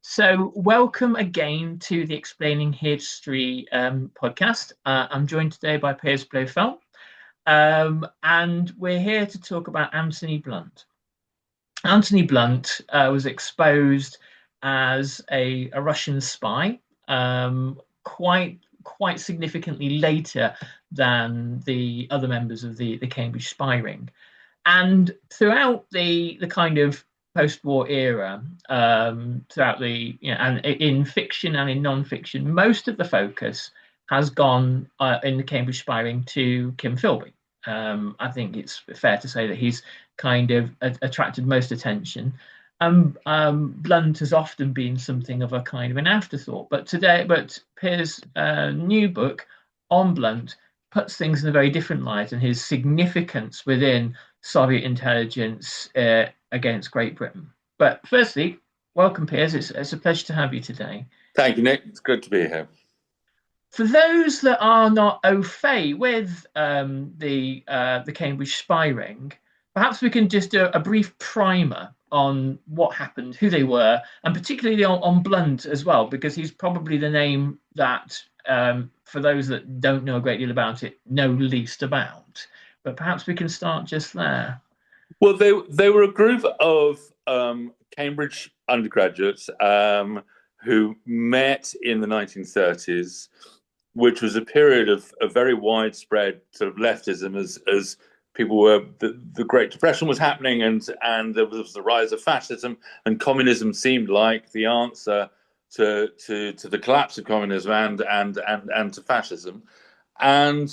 So, welcome again to the Explaining History podcast. I'm joined today by Piers Blofeld, and we're here to talk about Anthony Blunt. Anthony Blunt was exposed as a Russian spy quite significantly later than the other members of the Cambridge spy ring. And throughout the kind of post-war era, throughout and in fiction and in non-fiction, most of the focus has gone in the Cambridge spy ring to Kim Philby. I think it's fair to say that he's kind of attracted most attention. Blunt has often been something of a kind of an afterthought, but Piers' new book on Blunt puts things in a very different light, and his significance within Soviet intelligence against Great Britain. But firstly, welcome, Piers. It's a pleasure to have you today. Thank you, Nick. It's good to be here. For those that are not au fait with the Cambridge spy ring, perhaps we can just do a brief primer on what happened, who they were, and particularly on Blunt as well, because he's probably the name that, for those that don't know a great deal about it, know least about. But perhaps we can start just there. Well, they were a group of Cambridge undergraduates who met in the 1930s, which was a period of very widespread sort of leftism as people were, the Great Depression was happening, and there was the rise of fascism, and communism seemed like the answer to the collapse of communism and to fascism. And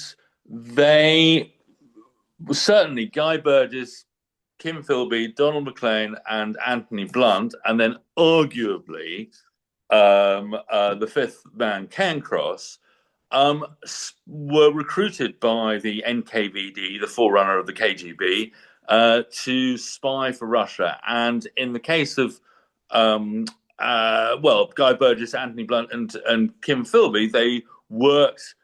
they certainly, Guy Burgess, Kim Philby, Donald Maclean, and Anthony Blunt, and then arguably the fifth man, Cairncross, were recruited by the NKVD, the forerunner of the KGB, to spy for Russia. And in the case of, Guy Burgess, Anthony Blunt, and Kim Philby, they worked,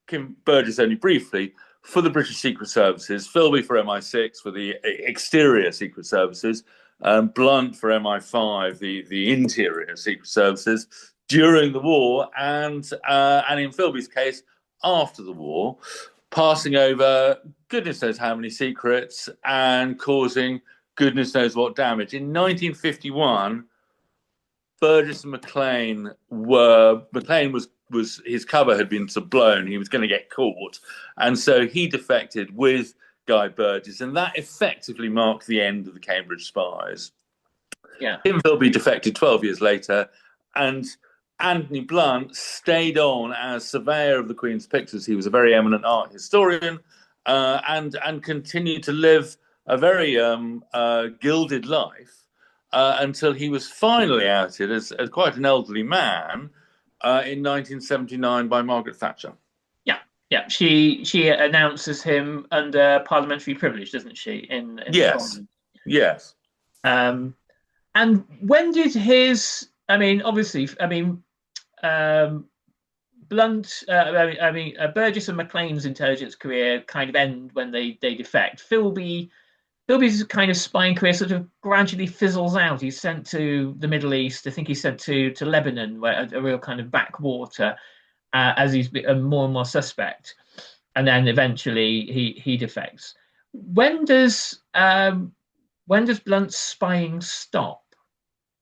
Kim Burgess only briefly, for the British Secret Services, Philby for MI6, for the exterior Secret Services, Blunt for MI5, the interior Secret Services, during the war, and in Philby's case, after the war, passing over goodness knows how many secrets and causing goodness knows what damage. In 1951, Burgess and Maclean was his cover had been blown. He was going to get caught, and so he defected with Guy Burgess, and that effectively marked the end of the Cambridge spies. Yeah, Tim Philby defected 12 years later, and Anthony Blunt stayed on as surveyor of the Queen's pictures. He was a very eminent art historian, and continued to live a very gilded life until he was finally outed as quite an elderly man in 1979 by Margaret Thatcher. Yeah. She announces him under parliamentary privilege, doesn't she? In Yes. Yes. And when did his? I mean, obviously, Blunt. Burgess and Maclean's intelligence career kind of end when they defect. Philby's kind of spying career sort of gradually fizzles out. He's sent to the Middle East. I think he's sent to Lebanon, where a real kind of backwater, as he's more and more suspect. And then eventually he defects. When does Blunt's spying stop?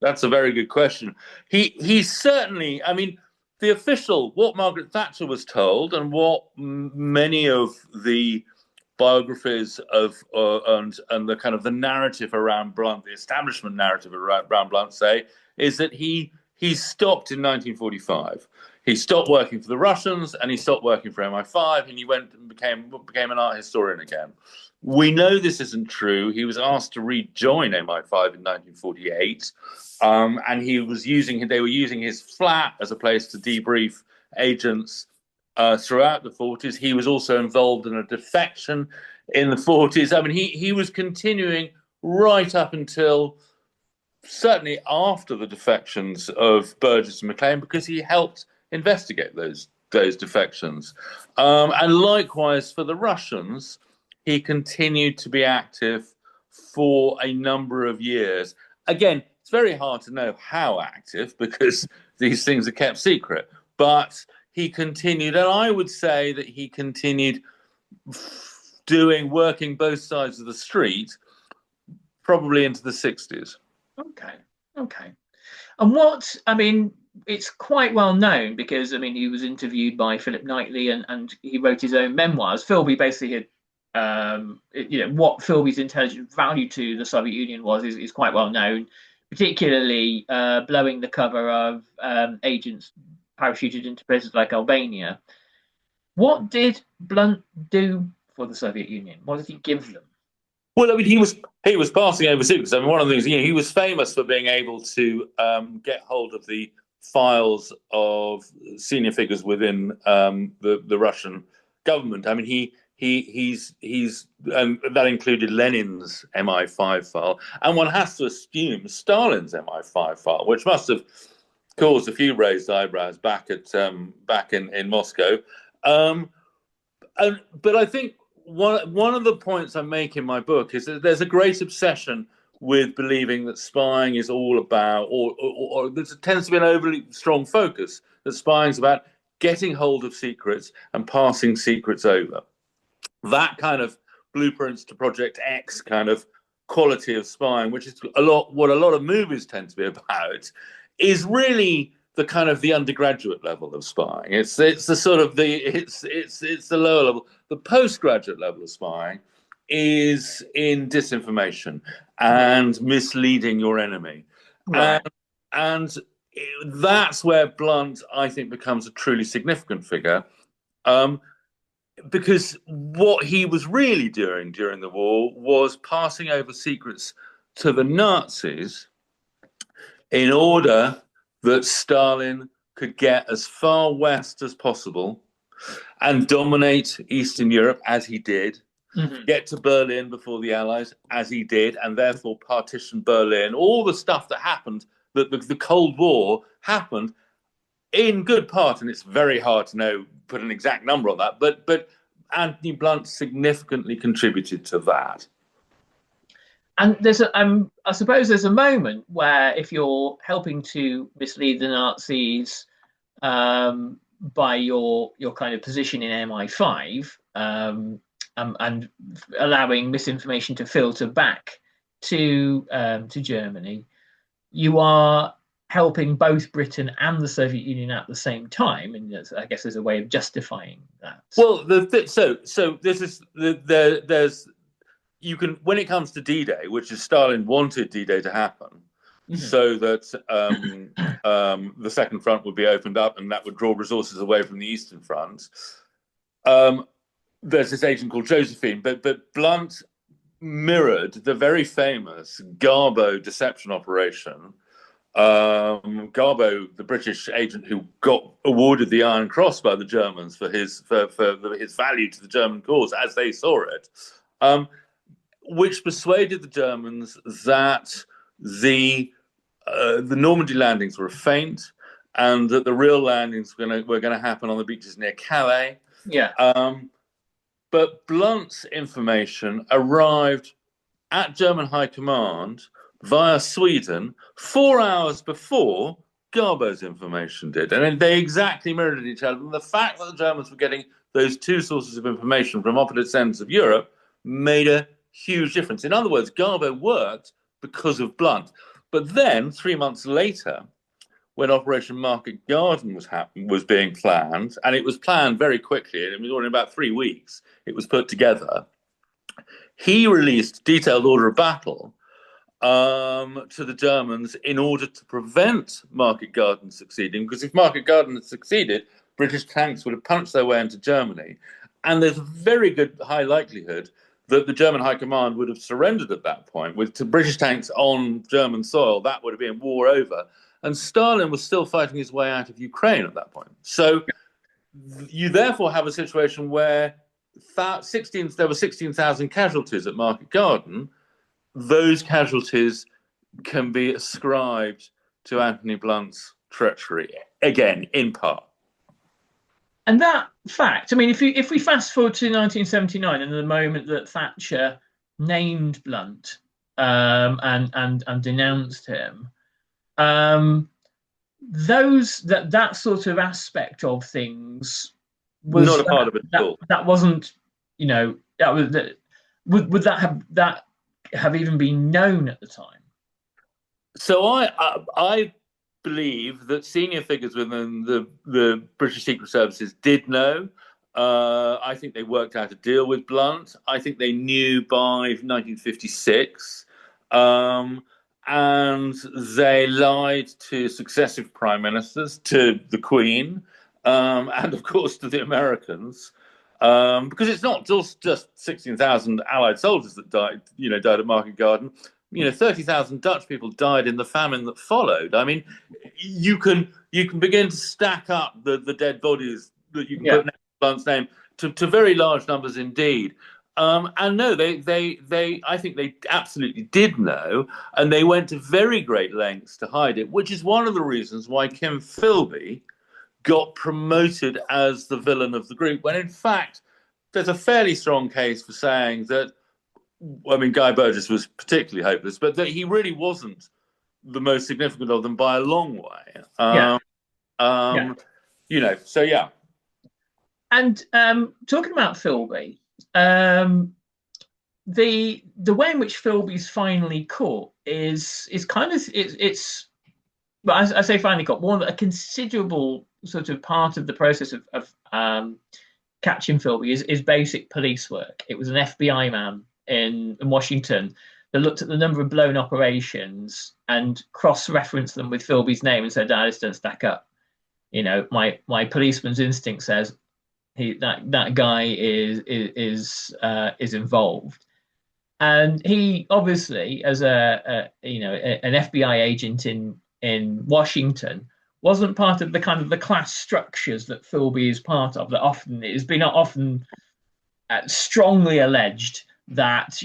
That's a very good question. He certainly, I mean, the official, what Margaret Thatcher was told, and what many of the biographies of and the kind of the narrative around Blunt, the establishment narrative around Blunt, say, is that he stopped in 1945. He stopped working for the Russians, and he stopped working for MI5, and he went and became an art historian again. We know this isn't true. He was asked to rejoin MI5 in 1948, and they were using his flat as a place to debrief agents throughout the 40s. He was also involved in a defection in the 40s. I mean, he was continuing right up until certainly after the defections of Burgess and Maclean, because he helped investigate those defections. And likewise for the Russians, he continued to be active for a number of years. Again, it's very hard to know how active because these things are kept secret. But he continued, and I would say that he continued working both sides of the street, probably into the 60s. Okay. Okay. And what, I mean, it's quite well known because, I mean, he was interviewed by Philip Knightley and he wrote his own memoirs. Philby basically had, what Philby's intelligence value to the Soviet Union is quite well known, particularly blowing the cover of agents parachuted into places like Albania. What did Blunt do for the Soviet Union? What did he give them? Well, I mean, he was passing over secrets. I mean, one of the things, he was famous for being able to get hold of the files of senior figures within the Russian government. I mean, he's that included Lenin's MI5 file, and one has to assume Stalin's MI5 file, which must have caused a few raised eyebrows back in Moscow. But I think one of the points I make in my book is that there's a great obsession with believing that spying is all about, or there tends to be an overly strong focus that spying is about getting hold of secrets and passing secrets over. That kind of blueprints to Project X kind of quality of spying, which is what a lot of movies tend to be about, is really the kind of the undergraduate level of spying. It's the sort of it's the lower level. The postgraduate level of spying is in disinformation and misleading your enemy. Right. And that's where Blunt, I think, becomes a truly significant figure, because what he was really doing during the war was passing over secrets to the Nazis in order that Stalin could get as far west as possible and dominate Eastern Europe, as he did, get to Berlin before the Allies, as he did, and therefore partition Berlin. All the stuff that happened, that the Cold War happened in good part, and it's very hard to put an exact number on that, but Anthony Blunt significantly contributed to that. And I suppose there's a moment where if you're helping to mislead the Nazis by your kind of position in MI5 and allowing misinformation to filter back to Germany, you are helping both Britain and the Soviet Union at the same time, and I guess there's a way of justifying that. Well, so this is there's. You can, when it comes to D-Day, which is Stalin wanted D-Day to happen, so that the Second Front would be opened up and that would draw resources away from the Eastern Front. There's this agent called Josephine, but Blunt mirrored the very famous Garbo deception operation. Garbo, the British agent who got awarded the Iron Cross by the Germans for his value to the German cause as they saw it. Which persuaded the Germans that the Normandy landings were a feint, and that the real landings were going to happen on the beaches near Calais. Yeah. But Blunt's information arrived at German High Command via Sweden 4 hours before Garbo's information did, and they exactly mirrored each other. And the fact that the Germans were getting those two sources of information from opposite ends of Europe made a huge difference. In other words, Garbo worked because of Blunt. But then, 3 months later, when Operation Market Garden was being planned, and it was planned very quickly, and it was only about 3 weeks, it was put together, he released detailed order of battle to the Germans in order to prevent Market Garden succeeding, because if Market Garden had succeeded, British tanks would have punched their way into Germany. And there's a very good high likelihood that the German High Command would have surrendered at that point. With British tanks on German soil, that would have been war over. And Stalin was still fighting his way out of Ukraine at that point. So you therefore have a situation where there were 16,000 casualties at Market Garden. Those casualties can be ascribed to Anthony Blunt's treachery, again, in part. And that fact, I mean, if we fast forward to 1979 and the moment that Thatcher named Blunt and denounced him, Um, that sort of aspect of things Not was a part of it at all. that wasn't, that was that would that have even been known at the time? So I believe that senior figures within the British Secret Services did know. I think they worked out a deal with Blunt. I think they knew by 1956, and they lied to successive prime ministers, to the Queen, and of course to the Americans. Because it's not just 16,000 Allied soldiers that died at Market Garden. 30,000 Dutch people died in the famine that followed. I mean, you can begin to stack up the dead bodies that you can Yeah, put next to Blunt's name to very large numbers indeed. And no, I think they absolutely did know, and they went to very great lengths to hide it, which is one of the reasons why Kim Philby got promoted as the villain of the group, when in fact there's a fairly strong case for saying that, I mean, Guy Burgess was particularly hopeless, but that he really wasn't the most significant of them by a long way. yeah, yeah. So yeah. And talking about Philby, um, the way in which Philby's finally caught is kind of it's but I say finally caught, one a considerable sort of part of the process of catching Philby is basic police work. It was an FBI man in Washington that looked at the number of blown operations and cross-referenced them with Philby's name and said, "Ah, this doesn't stack up." My policeman's instinct says that guy is involved, and he obviously, as an FBI agent in Washington, wasn't part of the kind of the class structures that Philby is part of. That often it has been often strongly alleged that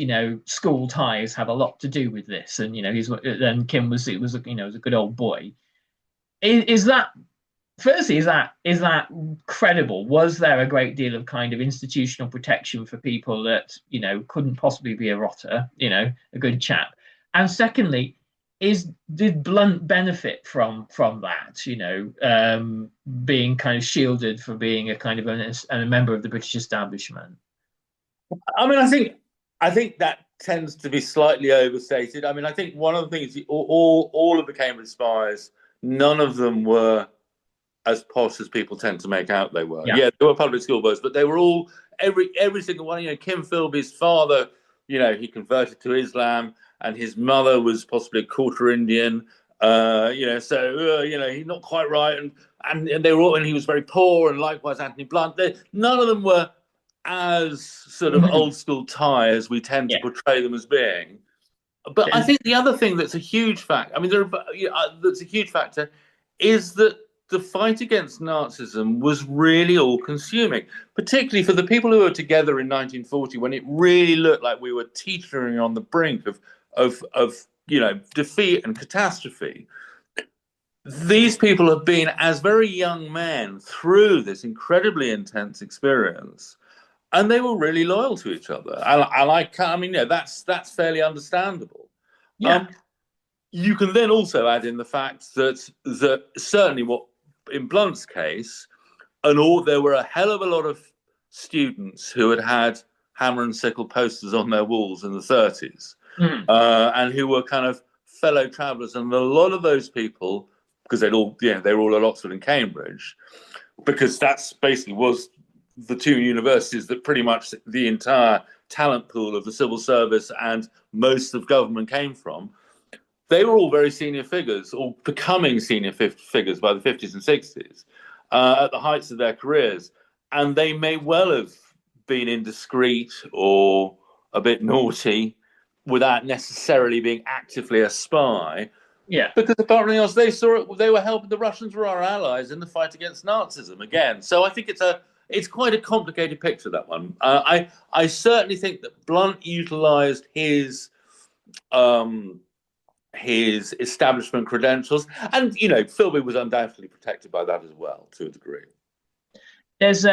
school ties have a lot to do with this, and then Kim was it was a, was a good old boy. Is that firstly, is that credible? Was there a great deal of kind of institutional protection for people that couldn't possibly be a rotter, a good chap? And secondly, did Blunt benefit from that? Being kind of shielded for being a kind of a member of the British establishment. I mean, I think that tends to be slightly overstated. I mean, I think one of the things, all of the Cambridge spies, none of them were as posh as people tend to make out they were. Yeah, Yeah, they were public school boys, but they were all, every single one. Kim Philby's father, he converted to Islam, and his mother was possibly a quarter Indian. He's not quite right, and they were all, and he was very poor, and likewise Anthony Blunt. None of them were as sort of mm-hmm. old school tie as we tend to Yeah. portray them as being. But I think the other thing that's a huge factor, I mean, that's a huge factor, is that the fight against Nazism was really all consuming, particularly for the people who were together in 1940, when it really looked like we were teetering on the brink of defeat and catastrophe. These people have been, as very young men, through this incredibly intense experience, and they were really loyal to each other. I mean, that's fairly understandable. Yeah. You can then also add in the fact that certainly what in Blunt's case, there were a hell of a lot of students who had hammer and sickle posters on their walls in the 30s, and who were kind of fellow travellers, and a lot of those people, because they were all at Oxford and Cambridge, because that's basically was the two universities that pretty much the entire talent pool of the civil service and most of government came from. They were all very senior figures, or becoming senior figures by the 50s and 60s, at the heights of their careers. And they may well have been indiscreet or a bit naughty without necessarily being actively a spy. Yeah. Because apparently else they saw it, they were helping, the Russians were our allies in the fight against Nazism again. So I think it's quite a complicated picture, that one. I certainly think that Blunt utilised his establishment credentials, and Philby was undoubtedly protected by that as well, to a degree. There's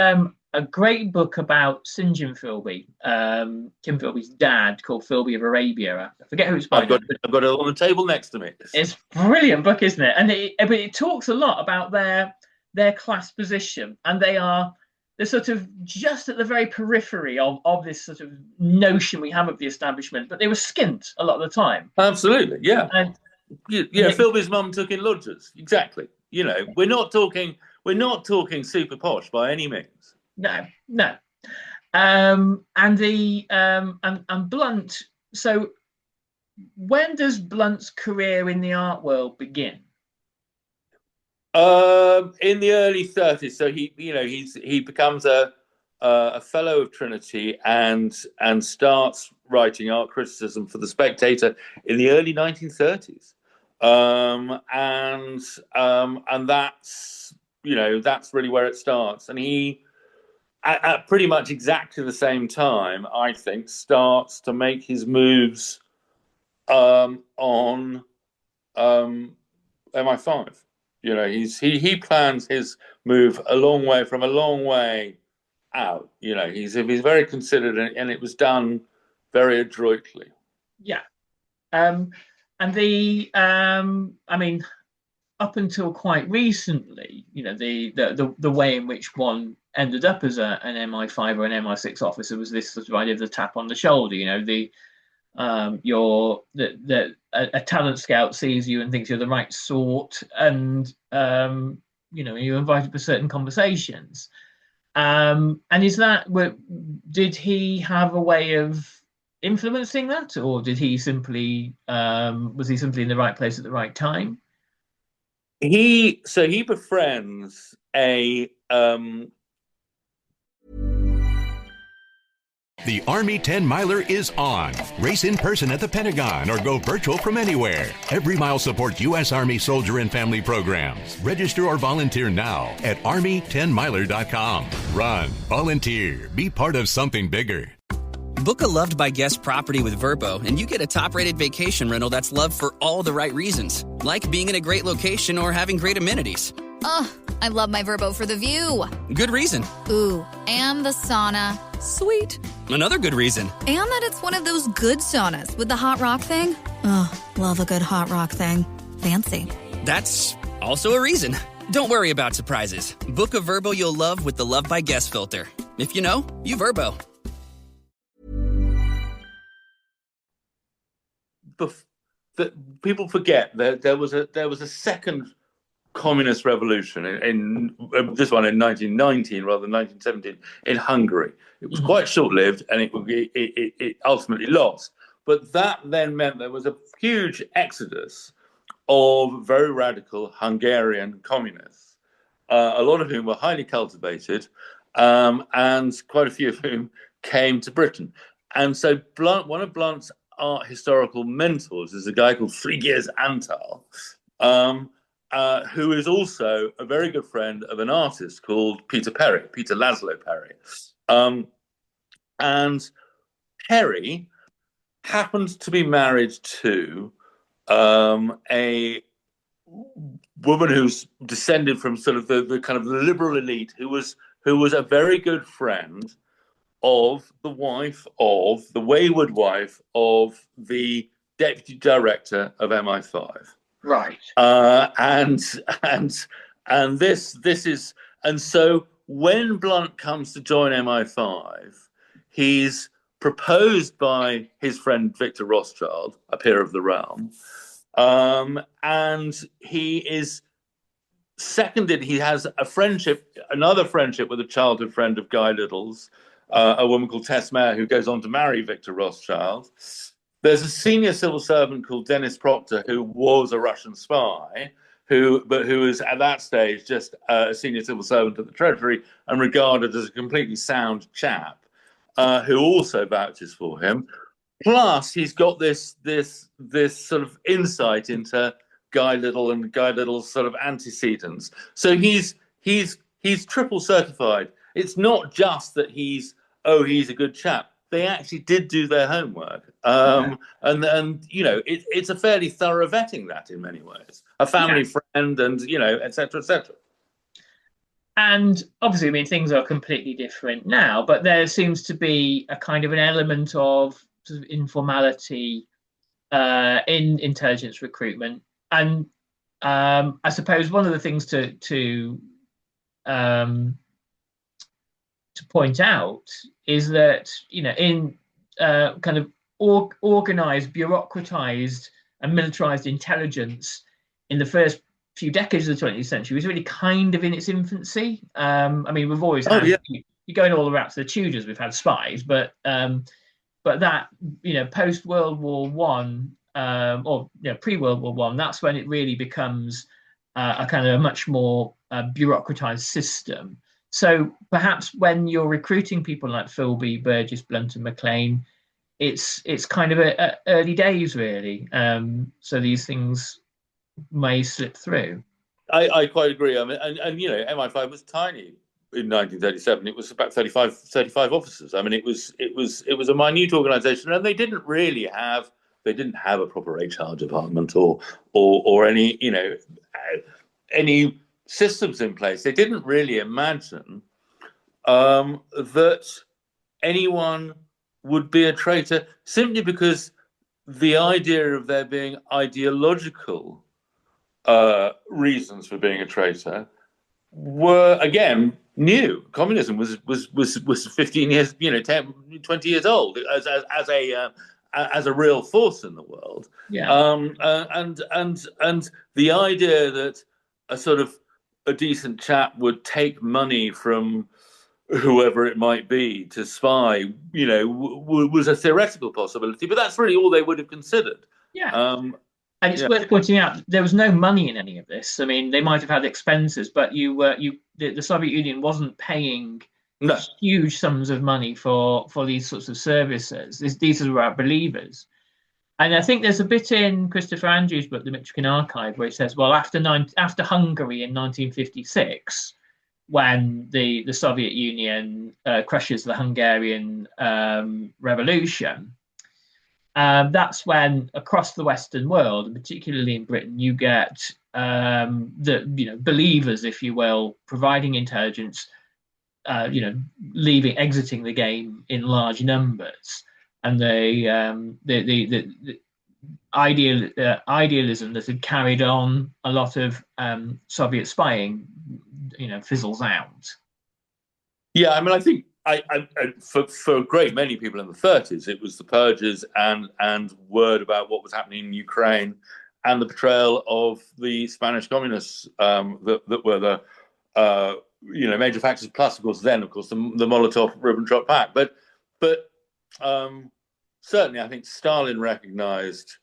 a great book about St. Jim Philby, Kim Philby's dad, called Philby of Arabia. I forget who it's by. I've got it on the table next to me. It's a brilliant book, isn't it? And it talks a lot about their class position, and they're sort of just at the very periphery of this sort of notion we have of the establishment, but they were skint a lot of the time. Absolutely, yeah. And Philby's mum took in lodgers. Exactly. We're not talking super posh by any means. No. And Blunt. So, when does Blunt's career in the art world begin? In the early 30s. So he becomes a fellow of Trinity and starts writing art criticism for the Spectator in the early 1930s. And that's really where it starts. And he, at pretty much exactly the same time, I think, starts to make his moves on MI5. He plans his move a long way out. He's very considered, and it was done very adroitly. Yeah. Up until quite recently, the way in which one ended up as an MI5 or an MI6 officer was this sort of idea of the tap on the shoulder. A talent scout sees you and thinks you're the right sort, and you're invited for certain conversations. And did he have a way of influencing that, or did he simply was he simply in the right place at the right time? He befriends a The Army 10-miler is on. Race in person at the Pentagon or go virtual from anywhere. Every mile supports U.S. Army soldier and family programs. Register or volunteer now at Army10miler.com. Run, volunteer, be part of something bigger. Book a Loved by Guest property with Vrbo, and you get a top-rated vacation rental that's loved for all the right reasons, like being in a great location or having great amenities. Oh, I love my Vrbo for the view. Good reason. Ooh, and the sauna. Sweet. Another good reason. And that it's one of those good saunas with the hot rock thing. Oh, love a good hot rock thing. Fancy. That's also a reason. Don't worry about surprises. Book a Vrbo you'll love with the Loved by Guest filter. If you know, you Vrbo. People forget that there was a second communist revolution in this one in 1919 rather than 1917 in Hungary. It was quite short-lived, and it ultimately lost. But that then meant there was a huge exodus of very radical Hungarian communists, a lot of whom were highly cultivated, and quite a few of whom came to Britain. And so one of Blunt's art historical mentors is a guy called Frigyes Antal, who is also a very good friend of an artist called Peter Laszlo Perry. And Perry happened to be married to a woman who's descended from sort of the kind of the liberal elite, who was a very good friend of the wayward wife of the deputy director of MI5. Right. And so when Blunt comes to join MI5, he's proposed by his friend Victor Rothschild, a peer of the realm, and he is seconded. He has another friendship with a childhood friend of Guy Little's, a woman called Tess Mayer, who goes on to marry Victor Rothschild. There's a senior civil servant called Dennis Proctor, who was a Russian spy, who is at that stage just a senior civil servant at the Treasury and regarded as a completely sound chap, who also vouches for him. Plus, he's got this sort of insight into Guy Little and Guy Little's sort of antecedents. So he's triple certified. It's not just that he's a good chap. They actually did do their homework. And it's a fairly thorough vetting, that in many ways. A family friend, and et cetera, et cetera. And obviously, I mean, things are completely different now, but there seems to be a kind of an element of sort of informality in intelligence recruitment. And I suppose one of the things to point out is that, in kind of organized, bureaucratized, and militarized intelligence in the first few decades of the 20th century was really kind of in its infancy. I mean, we've always had, you're going all the way up to the Tudors, we've had spies, but that, post World War One, or pre World War One, that's when it really becomes a kind of a much more bureaucratized system. So perhaps when you're recruiting people like Philby, Burgess, Blunt, and Maclean, it's kind of early days, really. So these things may slip through. I quite agree. I mean, and MI5 was tiny in 1937. It was about 35 officers. I mean, it was a minute organisation, and they didn't have a proper HR department or any systems in place. They didn't really imagine that anyone would be a traitor, simply because the idea of there being ideological reasons for being a traitor were, again, new. Communism was 15 years, 10, 20 years old as a real force in the world. Yeah. And the idea that a decent chap would take money from whoever it might be to spy, was a theoretical possibility, but that's really all they would have considered. Yeah. And it's worth pointing out there was no money in any of this. I mean, they might have had expenses, but the Soviet Union wasn't paying huge sums of money for these sorts of services. These are about believers. And I think there's a bit in Christopher Andrews' book, The Mitrokin Archive, where he says, well, after Hungary in 1956, when the Soviet Union crushes the Hungarian Revolution, that's when across the Western world, and particularly in Britain, you get the believers, if you will, providing intelligence, exiting the game in large numbers, and the idealism that had carried on a lot of Soviet spying, fizzles out. Yeah, I mean, I think for a great many people in the 30s, it was the purges and word about what was happening in Ukraine and the betrayal of the Spanish communists that were the major factors. Plus, of course, the Molotov-Ribbentrop Pact. But certainly, I think Stalin recognized,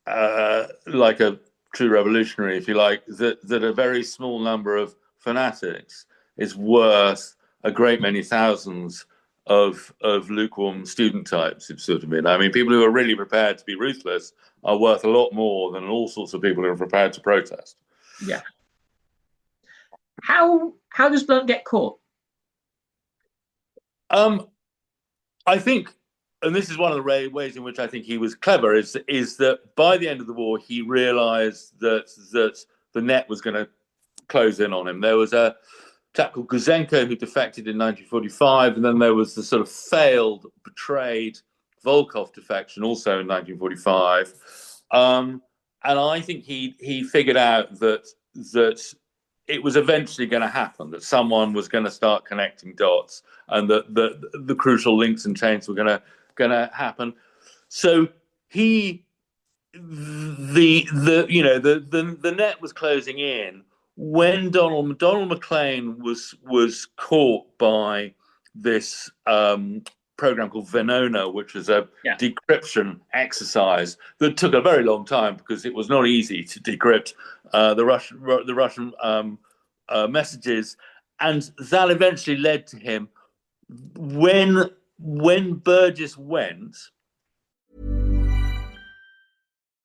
like a true revolutionary, if you like, that a very small number of fanatics is worth a great many thousands of lukewarm student types, if you see what I mean. I mean, people who are really prepared to be ruthless are worth a lot more than all sorts of people who are prepared to protest. Yeah. How does Blunt get caught? I think, and this is one of the ways in which I think he was clever, is that by the end of the war, he realized that the net was going to close in on him. There was a chap called Guzenko who defected in 1945, and then there was the sort of failed, betrayed Volkov defection also in 1945. And I think he figured out that it was eventually going to happen, that someone was going to start connecting dots, and that the crucial links and chains were going to happen. So the net was closing in when Donald Maclean was caught by this program called Venona, which was a decryption exercise that took a very long time because it was not easy to decrypt the Russian messages, and that eventually led to him when Burgess went.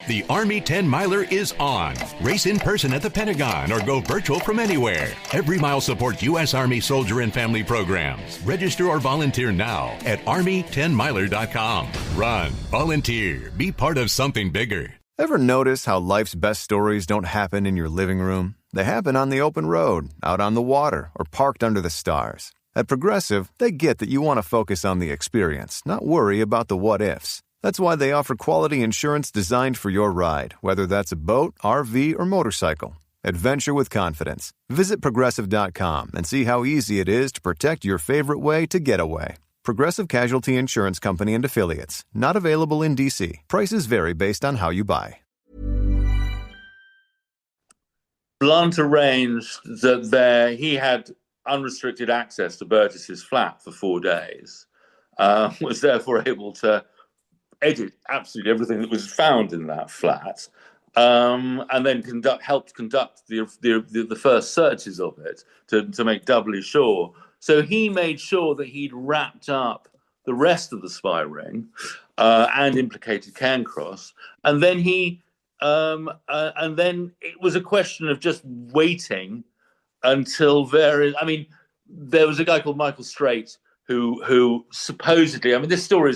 The Army 10-miler is on. Race in person at the Pentagon or go virtual from anywhere. Every mile supports U.S. Army soldier and family programs. Register or volunteer now at Army10miler.com. Run, volunteer, be part of something bigger. Ever notice how life's best stories don't happen in your living room? They happen on the open road, out on the water, or parked under the stars. At Progressive, they get that you want to focus on the experience, not worry about the what-ifs. That's why they offer quality insurance designed for your ride, whether that's a boat, RV, or motorcycle. Adventure with confidence. Visit Progressive.com and see how easy it is to protect your favorite way to get away. Progressive Casualty Insurance Company and Affiliates. Not available in D.C. Prices vary based on how you buy. Blunt arranged that he had unrestricted access to Burgess's flat for 4 days, was therefore able to edit absolutely everything that was found in that flat, and then helped conduct the first searches of it to make doubly sure. So he made sure that he'd wrapped up the rest of the spy ring and implicated Cairncross, and then and then it was a question of just waiting until there was a guy called Michael Straight who supposedly, this story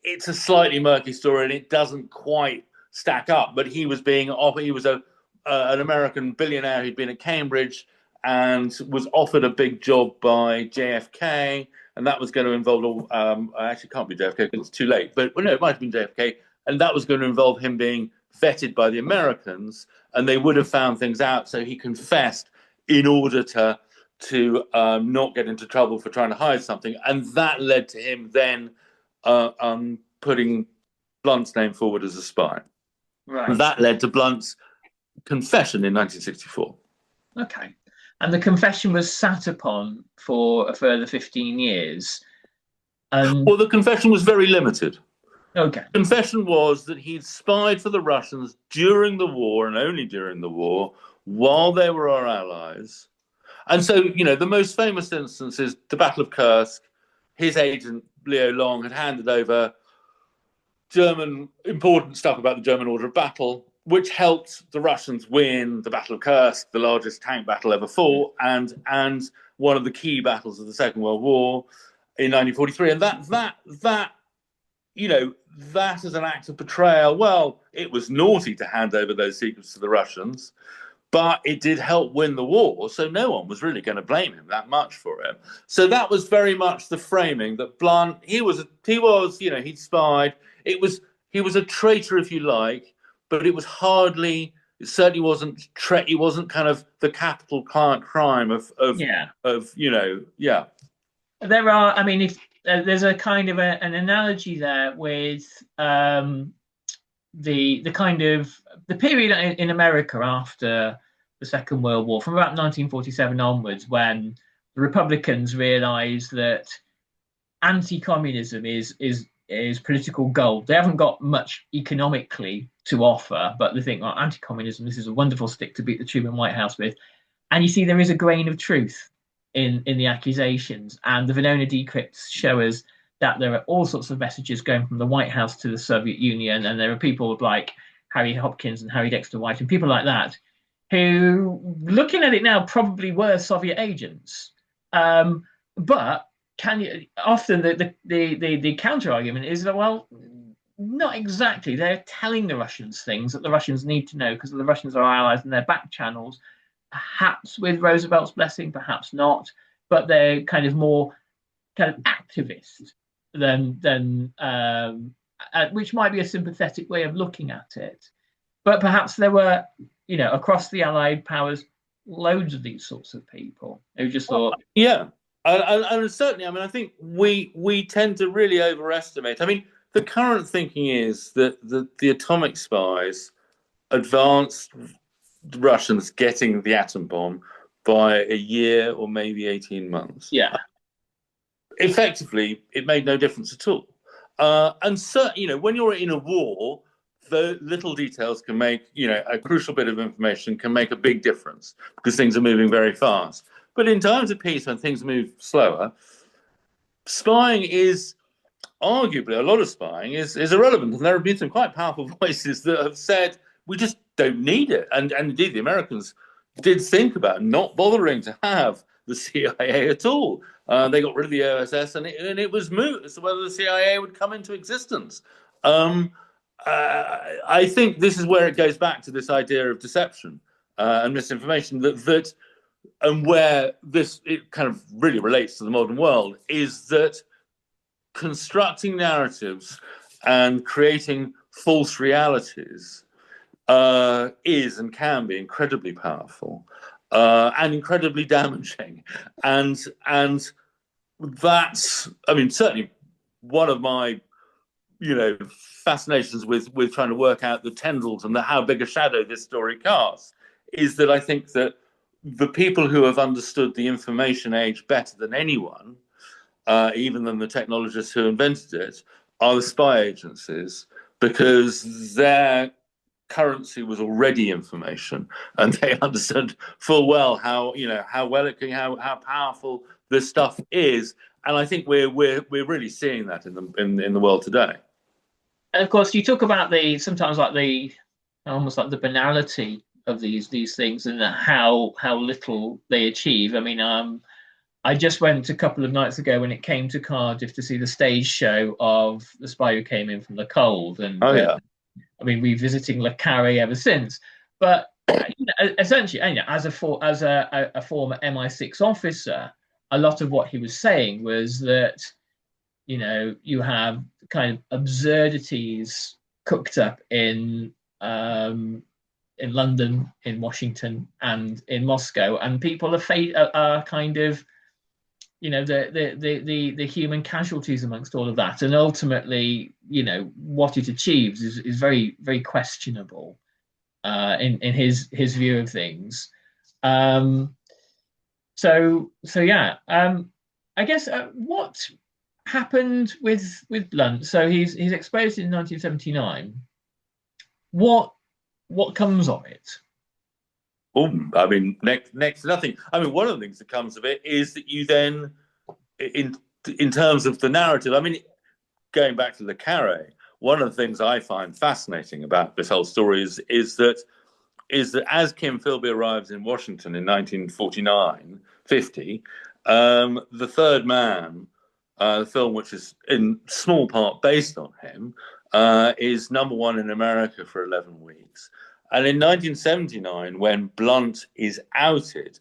it's a slightly murky story and it doesn't quite stack up, but he was an American billionaire who'd been at Cambridge and was offered a big job by JFK, and that was going to involve, actually can't be JFK because it's too late, but no, it might have been JFK, and that was going to involve him being vetted by the Americans, and they would have found things out, so he confessed in order to not get into trouble for trying to hide something, and that led to him then putting Blunt's name forward as a spy. Right. And that led to Blunt's confession in 1964. Okay. And the confession was sat upon for a further 15 years. Well, the confession was very limited. Okay. The confession was that he'd spied for the Russians during the war and only during the war while they were our allies. And so, the most famous instance is the Battle of Kursk. His agent, Leo Long, had handed over important stuff about the German order of battle, which helped the Russians win the Battle of Kursk, the largest tank battle ever fought, and one of the key battles of the Second World War in 1943. And that as an act of betrayal, well, it was naughty to hand over those secrets to the Russians, but it did help win the war, so no one was really going to blame him that much for it. So that was very much the framing that Blunt, he'd spied. He was a traitor, if you like, but it certainly wasn't it wasn't kind of the capital crime of There are, there's a kind of an analogy there with the kind of the period in America after the Second World War, from about 1947 onwards, when the Republicans realised that anti-communism is political gold. They haven't got much economically to offer, but they think, anti-communism, this is a wonderful stick to beat the Truman White House with. And you see, there is a grain of truth in the accusations, and the Venona decrypts show us that there are all sorts of messages going from the White House to the Soviet Union, and there are people like Harry Hopkins and Harry Dexter White and people like that who, looking at it now, probably were Soviet agents. But often the counter argument is that, well, not exactly. They're telling the Russians things that the Russians need to know because the Russians are allies and their back channels, perhaps with Roosevelt's blessing, perhaps not, but they're kind of more kind of activist than which might be a sympathetic way of looking at it. But perhaps there were, across the Allied powers, loads of these sorts of people who just thought... Yeah, and certainly, I think we tend to really overestimate. The current thinking is that the atomic spies advanced the Russians getting the atom bomb by a year or maybe 18 months. Yeah. Effectively, it made no difference at all. And certainly, when you're in a war, the little details can make, a crucial bit of information can make a big difference because things are moving very fast. But in times of peace, when things move slower, spying is arguably, a lot of spying is irrelevant. And there have been some quite powerful voices that have said, we just don't need it. And indeed, the Americans did think about not bothering to have the CIA at all. They got rid of the OSS, and it was moot as to whether the CIA would come into existence. I think this is where it goes back to this idea of deception. and misinformation that and where this it kind of really relates to the modern world is that constructing narratives and creating false realities is and can be incredibly powerful and incredibly damaging, and that's, I mean, certainly one of my fascinations with trying to work out the tendrils and how big a shadow this story casts is that I think that the people who have understood the information age better than anyone, even than the technologists who invented it, are the spy agencies, because their currency was already information, and they understood full well how how powerful this stuff is. And I think we're really seeing that in the world today. And of course, you talk about sometimes like almost like the banality of these things and how little they achieve. I mean, I just went a couple of nights ago when it came to Cardiff to see the stage show of The Spy Who Came In From the Cold, and I've been revisiting Le Carré ever since. But essentially, as a former MI6 officer, a lot of what he was saying was that you have kind of absurdities cooked up in London, in Washington, and in Moscow, and people are kind of the human casualties amongst all of that, and ultimately what it achieves is very, very questionable in his view of things. So yeah, I guess what happened with Blunt? So he's exposed in 1979. What comes of it? Oh, I mean, next to nothing. I mean, one of the things that comes of it is that you then, in terms of the narrative, I mean, going back to Le Carré, one of the things I find fascinating about this whole story is that as Kim Philby arrives in Washington in 1949-50, The Third Man, the film which is in small part based on him, is #1 in America for 11 weeks. And in 1979, when Blunt is outed,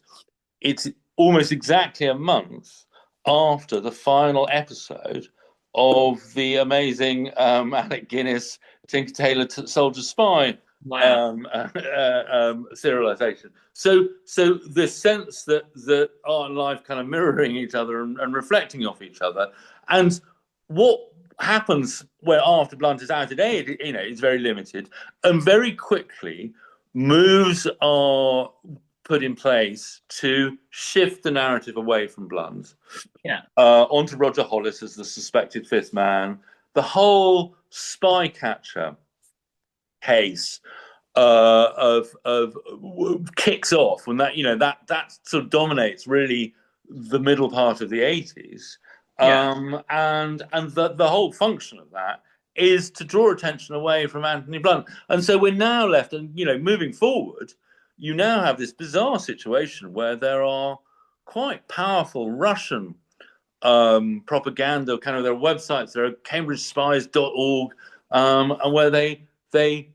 it's almost exactly a month after the final episode of the amazing Alec Guinness Tinker Tailor Soldier Spy serialization. So the sense that art and life kind of mirroring each other and reflecting off each other, and what happens where after Blunt is outed, it's very limited, and very quickly moves are put in place to shift the narrative away from Blunt, onto Roger Hollis as the suspected fifth man. The whole spy catcher case kicks off when that sort of dominates really the middle part of the 80s. And the whole function of that is to draw attention away from Anthony Blunt. And so we're now left, and moving forward, you now have this bizarre situation where there are quite powerful Russian propaganda, kind of their websites, there are cambridgespies.org, and where they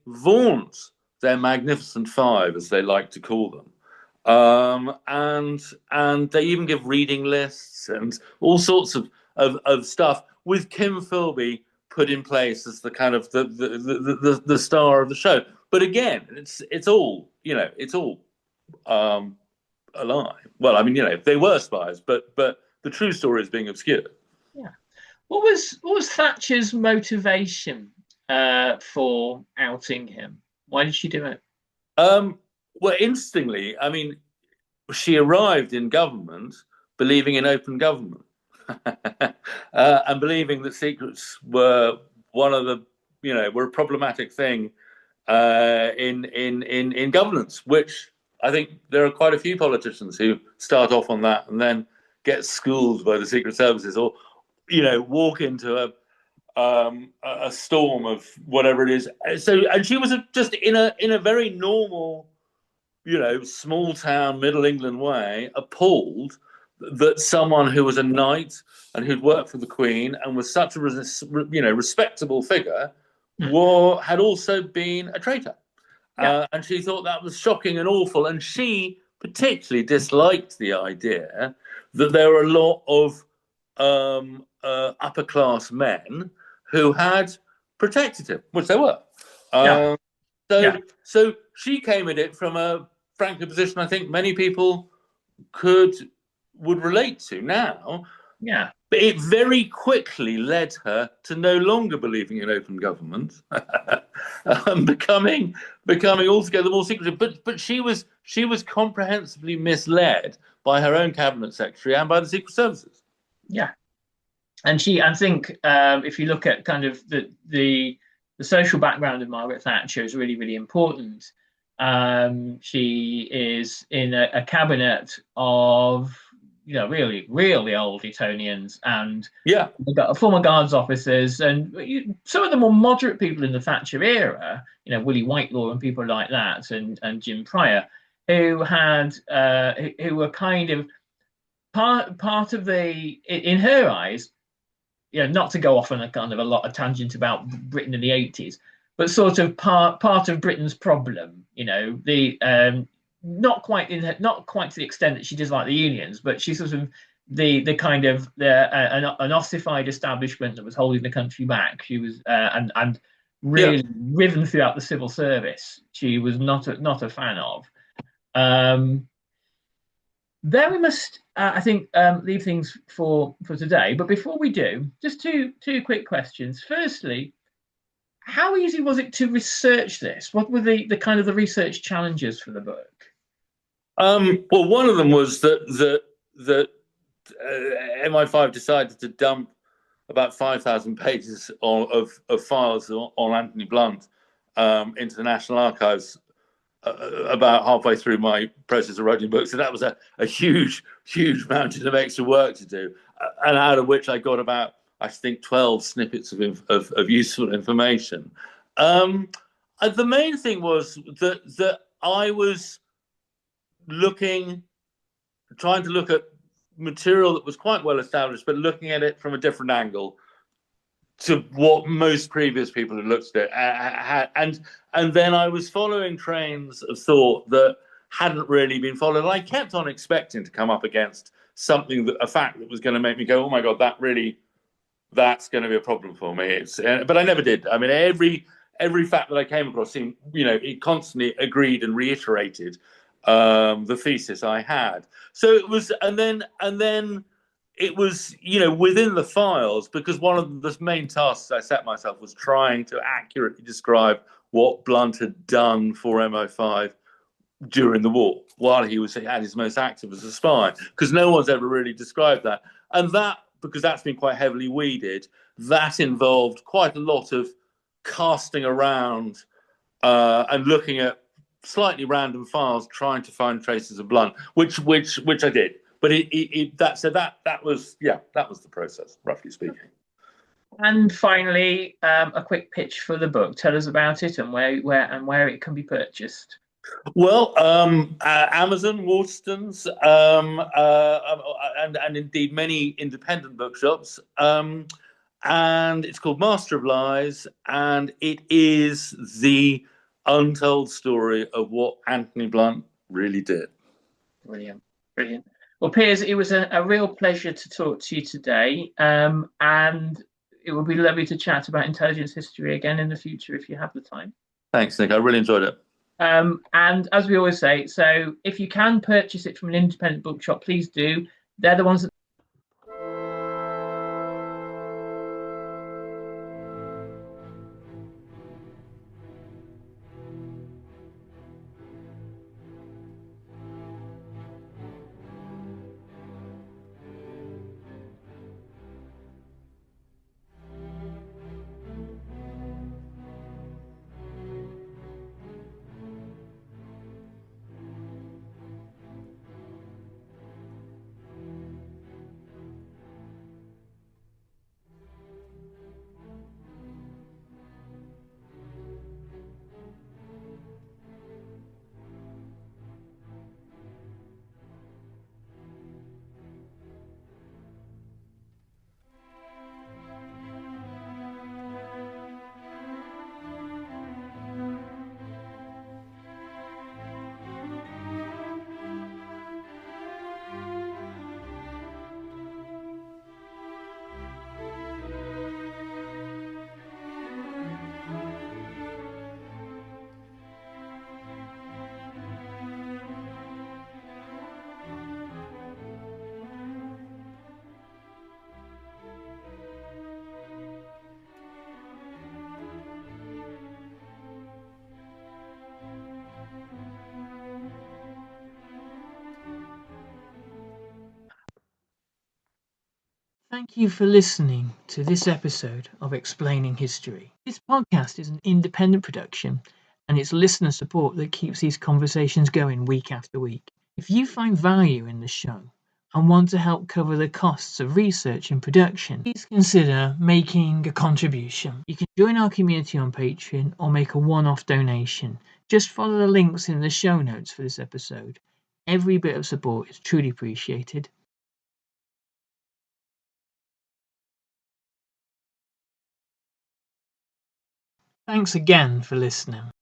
vaunt their Magnificent Five, as they like to call them. And they even give reading lists and all sorts of stuff, with Kim Philby put in place as the kind of the star of the show. But again, it's all a lie. Well, I mean, they were spies, but the true story is being obscured. Yeah. What was Thatcher's motivation for outing him? Why did she do it? Well, interestingly, I mean, she arrived in government believing in open government, and believing that secrets were were a problematic thing in governance, which I think there are quite a few politicians who start off on that and then get schooled by the secret services, or walk into a storm of whatever it is. So, and she was just in a very normal, small town, Middle England way, appalled that someone who was a knight and who'd worked for the Queen and was such a respectable figure had also been a traitor. And she thought that was shocking and awful. And she particularly disliked the idea that there were a lot of upper class men who had protected him, which they were. So she came at it from a frankly position I think many people would relate to now. Yeah. But it very quickly led her to no longer believing in open government, becoming altogether more secretive. But she was comprehensively misled by her own cabinet secretary and by the Secret Services. Yeah, and I think if you look at kind of the social background of Margaret Thatcher is really, really important. She is in a cabinet of really, really old Etonians, and they've got former guards officers, and some of the more moderate people in the Thatcher era, Willie Whitelaw and people like that, and Jim Pryor, who were kind of part of in her eyes, not to go off on a kind of a lot of tangent about Britain in the 80s, but sort of part of Britain's problem, not quite to the extent that she dislike the unions, but she's sort of the kind of an ossified establishment that was holding the country back. She was and really riven throughout the civil service. She was not a fan of. There we must, I think, leave things for today. But before we do, just two quick questions. Firstly, how easy was it to research this? What were the kind of the research challenges for the book? Well, one of them was that MI5 decided to dump about 5,000 pages of files on Anthony Blunt into the National Archives about halfway through my process of writing books. So that was a huge mountain of extra work to do, and out of which I got about, I think, 12 snippets of useful information. The main thing was that I was trying to look at material that was quite well established, but looking at it from a different angle to what most previous people had looked at it. And then I was following trains of thought that hadn't really been followed. And I kept on expecting to come up against a fact that was going to make me go, oh my God, that's going to be a problem for me. But I never did. I mean, every fact that I came across seemed, it constantly agreed and reiterated the thesis I had. So it was, and then it was, within the files, because one of the main tasks I set myself was trying to accurately describe what Blunt had done for MI5 during the war, while he was at his most active as a spy, because no one's ever really described that. And that, because that's been quite heavily weeded, that involved quite a lot of casting around and looking at slightly random files, trying to find traces of Blunt, which I did. But that was the process, roughly speaking. And finally, a quick pitch for the book. Tell us about it and where it can be purchased. Well, Amazon, Waterstones, and indeed many independent bookshops. And it's called Master of Lies, and it is the untold story of what Anthony Blunt really did. Brilliant. Well, Piers, it was a real pleasure to talk to you today, and it would be lovely to chat about intelligence history again in the future if you have the time. Thanks, Nick. I really enjoyed it. And as we always say, so if you can purchase it from an independent bookshop, please do. They're the ones that Thank you for listening to this episode of Explaining History. This podcast is an independent production, and it's listener support that keeps these conversations going week after week. If you find value in the show and want to help cover the costs of research and production, please consider making a contribution. You can join our community on Patreon or make a one-off donation. Just follow the links in the show notes for this episode. Every bit of support is truly appreciated. Thanks again for listening.